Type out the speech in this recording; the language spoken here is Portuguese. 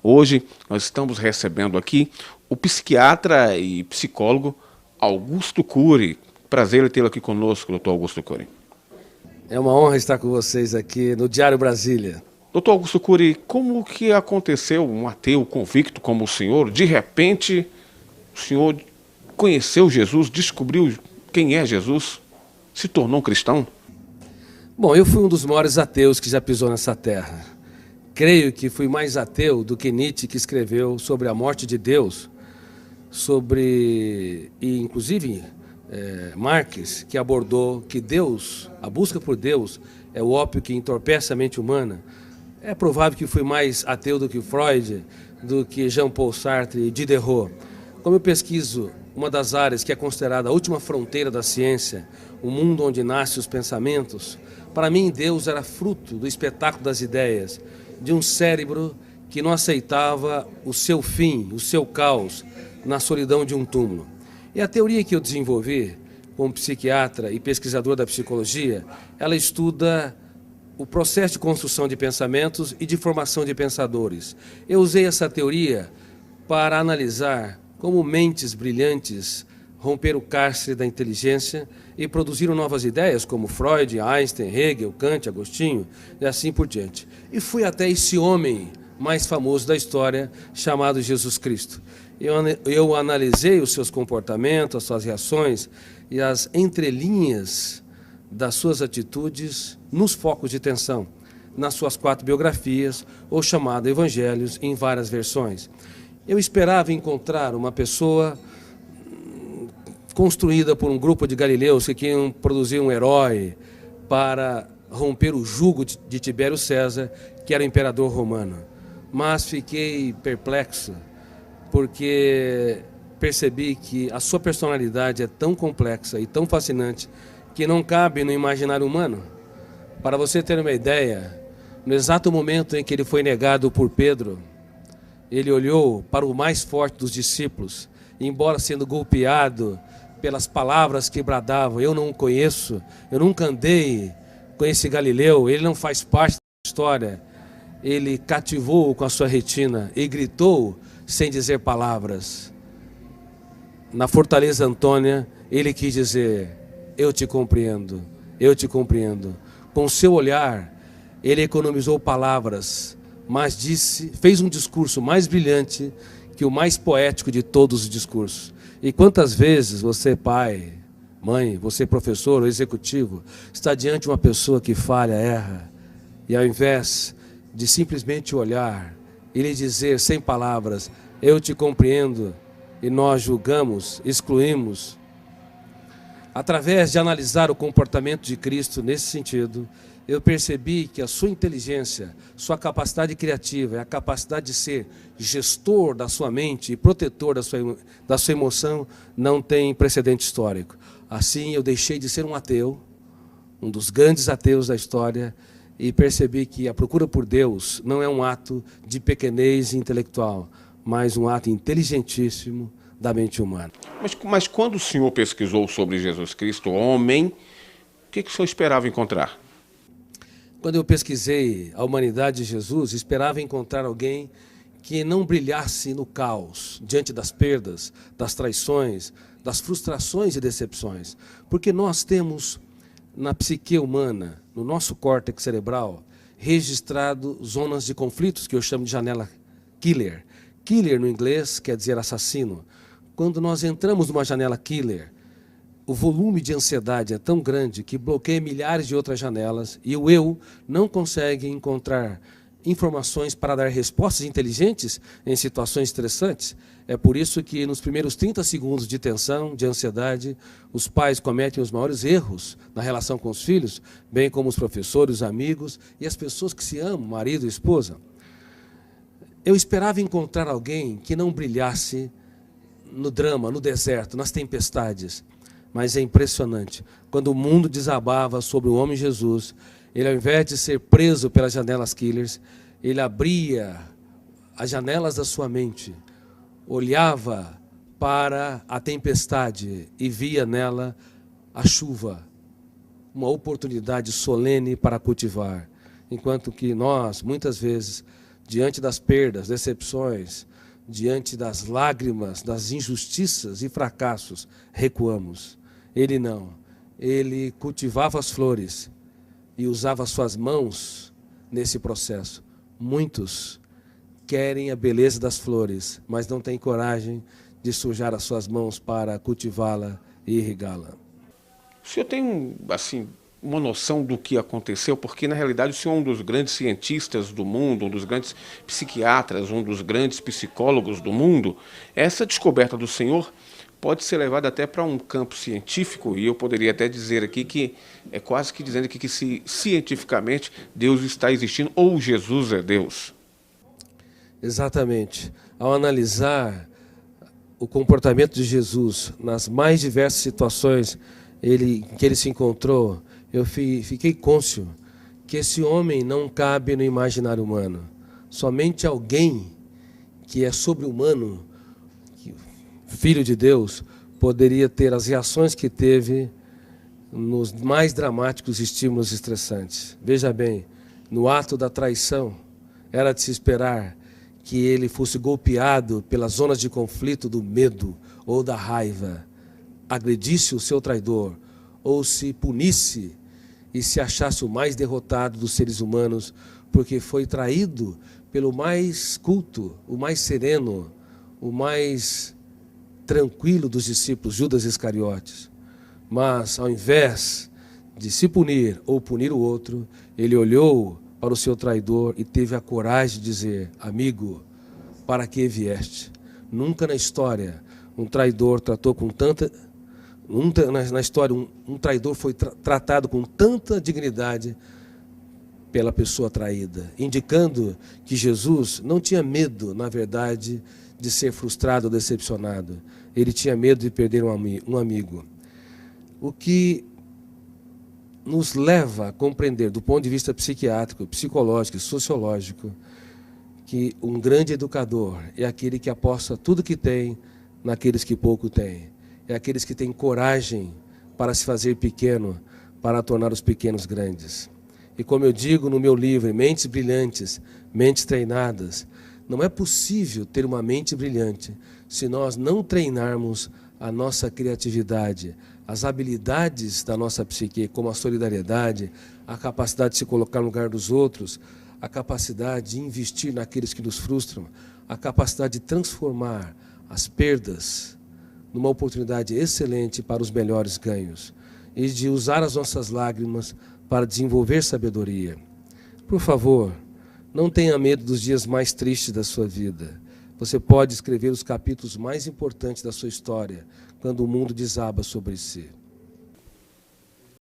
Hoje nós estamos recebendo aqui o psiquiatra e psicólogo Augusto Cury. Prazer em tê-lo aqui conosco, doutor Augusto Cury. É uma honra estar com vocês aqui no Diário Brasília. Doutor Augusto Cury, como que aconteceu um ateu convicto como o senhor, de repente o senhor conheceu Jesus, descobriu quem é Jesus, se tornou um cristão? Bom, eu fui um dos maiores ateus que já pisou nessa terra. Creio que fui mais ateu do que Nietzsche, que escreveu sobre a morte de Deus, e inclusive Marx, que abordou que Deus, a busca por Deus, é o ópio que entorpece a mente humana. É provável que fui mais ateu do que Freud, do que Jean-Paul Sartre e Diderot. Como eu pesquiso uma das áreas que é considerada a última fronteira da ciência, o mundo onde nascem os pensamentos, para mim Deus era fruto do espetáculo das ideias, de um cérebro que não aceitava o seu fim, o seu caos, na solidão de um túmulo. E a teoria que eu desenvolvi como psiquiatra e pesquisador da psicologia, ela estuda o processo de construção de pensamentos e de formação de pensadores. Eu usei essa teoria para analisar como mentes brilhantes romperam o cárcere da inteligência e produziram novas ideias, como Freud, Einstein, Hegel, Kant, Agostinho e assim por diante. E fui até esse homem mais famoso da história, chamado Jesus Cristo. Eu analisei os seus comportamentos, as suas reações e as entrelinhas das suas atitudes nos focos de tensão, nas suas 4 biografias, ou chamado Evangelhos, em várias versões. Eu esperava encontrar uma pessoa construída por um grupo de galileus que queriam produzir um herói para romper o jugo de Tibério César, que era o imperador romano. Mas fiquei perplexo, porque percebi que a sua personalidade é tão complexa e tão fascinante que não cabe no imaginário humano. Para você ter uma ideia, no exato momento em que ele foi negado por Pedro, ele olhou para o mais forte dos discípulos, e embora sendo golpeado pelas palavras que bradavam, eu não o conheço, eu nunca andei com esse Galileu, ele não faz parte da história, ele cativou com a sua retina e gritou sem dizer palavras. Na Fortaleza Antônia, ele quis dizer: eu te compreendo, eu te compreendo. Com seu olhar, ele economizou palavras, mas fez um discurso mais brilhante que o mais poético de todos os discursos. E quantas vezes você, pai, mãe, você, professor ou executivo, está diante de uma pessoa que falha, erra, e ao invés de simplesmente olhar e lhe dizer sem palavras: eu te compreendo, e nós julgamos, excluímos. Através de analisar o comportamento de Cristo nesse sentido, eu percebi que a sua inteligência, sua capacidade criativa, a capacidade de ser gestor da sua mente e protetor da sua emoção não tem precedente histórico. Assim, eu deixei de ser um ateu, um dos grandes ateus da história, e percebi que a procura por Deus não é um ato de pequenez intelectual, mas um ato inteligentíssimo da mente humana. Mas quando o senhor pesquisou sobre Jesus Cristo, homem, o que o senhor esperava encontrar? Quando eu pesquisei a humanidade de Jesus, esperava encontrar alguém que não brilhasse no caos, diante das perdas, das traições, das frustrações e decepções. Porque nós temos na psique humana, no nosso córtex cerebral, registrado zonas de conflitos, que eu chamo de janela killer. Killer, no inglês, quer dizer assassino. Quando nós entramos numa janela killer, o volume de ansiedade é tão grande que bloqueia milhares de outras janelas e o eu não consegue encontrar informações para dar respostas inteligentes em situações estressantes. É por isso que nos primeiros 30 segundos de tensão, de ansiedade, os pais cometem os maiores erros na relação com os filhos, bem como os professores, os amigos e as pessoas que se amam, marido e esposa. Eu esperava encontrar alguém que não brilhasse no drama, no deserto, nas tempestades. Mas é impressionante, quando o mundo desabava sobre o homem Jesus, ele, ao invés de ser preso pelas janelas killers, ele abria as janelas da sua mente, olhava para a tempestade e via nela a chuva, uma oportunidade solene para cultivar. Enquanto que nós, muitas vezes, diante das perdas, decepções, diante das lágrimas, das injustiças e fracassos, recuamos. Ele não. Ele cultivava as flores e usava suas mãos nesse processo. Muitos querem a beleza das flores, mas não têm coragem de sujar as suas mãos para cultivá-la e irrigá-la. O senhor tem, assim, uma noção do que aconteceu? Porque, na realidade, o senhor é um dos grandes cientistas do mundo, um dos grandes psiquiatras, um dos grandes psicólogos do mundo. Essa descoberta do senhor pode ser levada até para um campo científico, e eu poderia até dizer aqui que é quase que dizendo aqui que cientificamente Deus está existindo, ou Jesus é Deus. Exatamente. Ao analisar o comportamento de Jesus nas mais diversas situações em que ele se encontrou, eu fiquei cônscio que esse homem não cabe no imaginário humano. Somente alguém que é sobre-humano, filho de Deus, poderia ter as reações que teve nos mais dramáticos estímulos estressantes. Veja bem, no ato da traição, era de se esperar que ele fosse golpeado pelas zonas de conflito do medo ou da raiva, agredisse o seu traidor, ou se punisse e se achasse o mais derrotado dos seres humanos, porque foi traído pelo mais culto, o mais sereno, o mais tranquilo dos discípulos, Judas Iscariotes. Mas, ao invés de se punir ou punir o outro, ele olhou para o seu traidor e teve a coragem de dizer: amigo, para que vieste? Nunca na história um traidor tratou com tanta... Na história, um traidor foi tratado com tanta dignidade pela pessoa traída, indicando que Jesus não tinha medo, na verdade, de ser frustrado ou decepcionado. Ele tinha medo de perder um amigo. O que nos leva a compreender, do ponto de vista psiquiátrico, psicológico e sociológico, que um grande educador é aquele que aposta tudo que tem naqueles que pouco têm. É aqueles que têm coragem para se fazer pequeno, para tornar os pequenos grandes. E como eu digo no meu livro, Mentes Brilhantes, Mentes Treinadas, não é possível ter uma mente brilhante se nós não treinarmos a nossa criatividade, as habilidades da nossa psique, como a solidariedade, a capacidade de se colocar no lugar dos outros, a capacidade de investir naqueles que nos frustram, a capacidade de transformar as perdas numa oportunidade excelente para os melhores ganhos e de usar as nossas lágrimas para desenvolver sabedoria. Por favor, não tenha medo dos dias mais tristes da sua vida. Você pode escrever os capítulos mais importantes da sua história quando o mundo desaba sobre si.